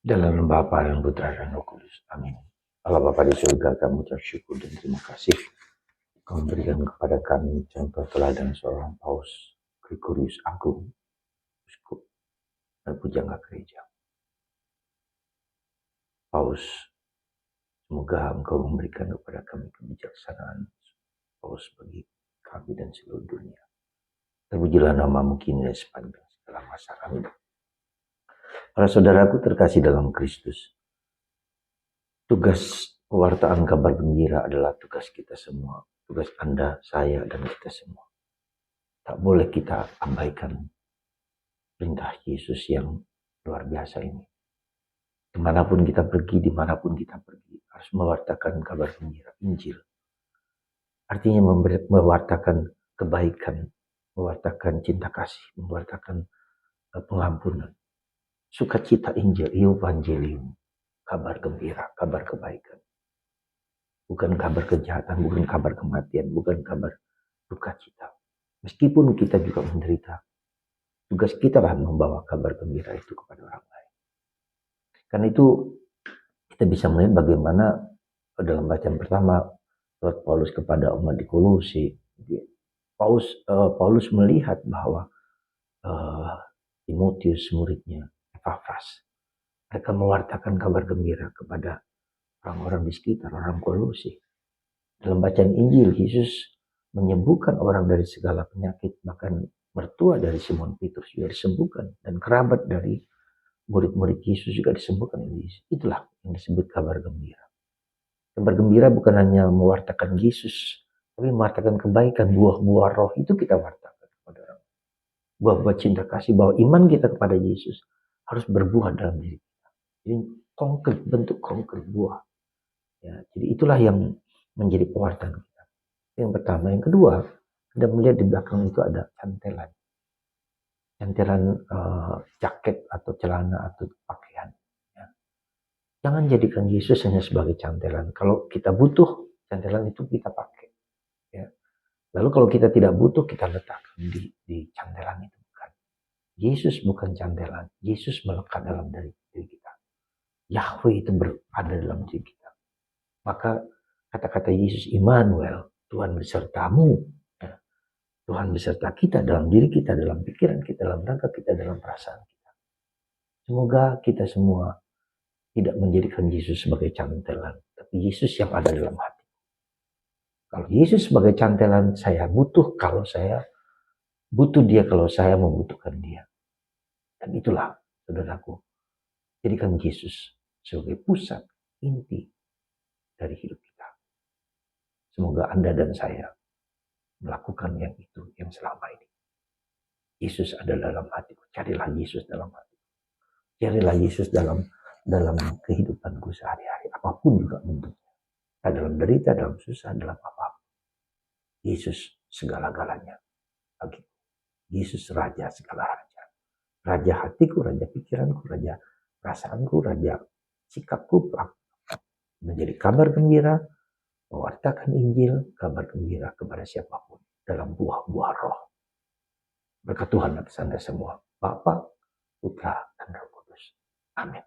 Dalam nama Bapa dan Putra dan Roh Kudus. Amin. Allah Bapa di surga, kami ucap syukur dan terima kasih. Kau memberikan kepada kami contoh teladan seorang Paus Gregorius Agung, Uskup dan Pujangga Gereja. Paus, semoga Engkau memberikan kepada kami kebijaksanaan Paus bagi kami dan seluruh dunia. Terpujilah namamu kini dan sepanjang segala masa. Amin. Para saudaraku terkasih dalam Kristus, tugas pewartaan kabar gembira adalah tugas kita semua. Tugas Anda, saya, dan kita semua. Tak boleh kita abaikan perintah Yesus yang luar biasa ini. Dimanapun kita pergi, harus mewartakan kabar gembira, Injil. Artinya mewartakan kebaikan, mewartakan cinta kasih, mewartakan pengampunan. Sukacita Injil, Evangelium, kabar gembira, kabar kebaikan. Bukan kabar kejahatan, bukan kabar kematian, bukan kabar duka cita. Meskipun kita juga menderita, tugas kita lah membawa kabar gembira itu kepada orang lain. Karena itu kita bisa melihat bagaimana dalam bacaan pertama Paulus kepada umat di Kolose, Paulus melihat bahwa Timotius muridnya, Epafras, mereka mewartakan kabar gembira kepada orang-orang di sekitar, orang Kolose. Dalam bacaan Injil, Yesus menyembuhkan orang dari segala penyakit, bahkan mertua dari Simon Petrus juga disembuhkan, dan kerabat dari murid-murid Yesus juga disembuhkan oleh Yesus. Itulah yang disebut kabar gembira. Kabar gembira bukan hanya mewartakan Yesus, tapi mewartakan kebaikan, buah-buah roh itu kita wartakan kepada orang. Buah-buah cinta kasih, bahwa iman kita kepada Yesus harus berbuah dalam diri kita. Jadi konkret, bentuk konkret buah. Ya, jadi itulah yang menjadi pewartaan kita. Yang pertama. Yang kedua, Anda melihat di belakang itu ada cantelan. Cantelan jaket atau celana atau pakaian. Ya. Jangan jadikan Yesus hanya sebagai cantelan. Kalau kita butuh cantelan itu kita pakai. Ya. Lalu kalau kita tidak butuh, kita letakkan di cantelan itu. Bukan. Yesus bukan cantelan. Yesus melekat dalam diri kita. Yahweh itu berada dalam diri kita. Maka kata-kata Yesus Immanuel, Tuhan besertamu. Ya. Tuhan beserta kita, dalam diri kita, dalam pikiran kita, dalam rangka kita, dalam perasaan kita. Semoga kita semua tidak menjadikan Yesus sebagai cantelan, tapi Yesus yang ada dalam hati. Kalau Yesus sebagai cantelan, saya butuh kalau saya butuh dia, kalau saya membutuhkan dia. Dan itulah, saudaraku, jadikan Yesus sebagai pusat, inti dari hidup kita. Semoga Anda dan saya melakukan yang itu, yang selama ini. Yesus ada dalam hatiku. Carilah Yesus dalam hatiku. Carilah Yesus dalam kehidupanku sehari-hari. Apapun juga bentuknya. Dalam derita, dalam susah, dalam apapun. Yesus segala-galanya bagiku. Yesus Raja segala raja. Raja hatiku, Raja pikiranku, Raja perasaanku, Raja sikapku. Menjadi kabar gembira, mewartakan Injil, kabar gembira kepada siapapun dalam buah-buah roh. Berkat Tuhan atas Anda semua, Bapa, Putra, dan Roh Kudus. Amin.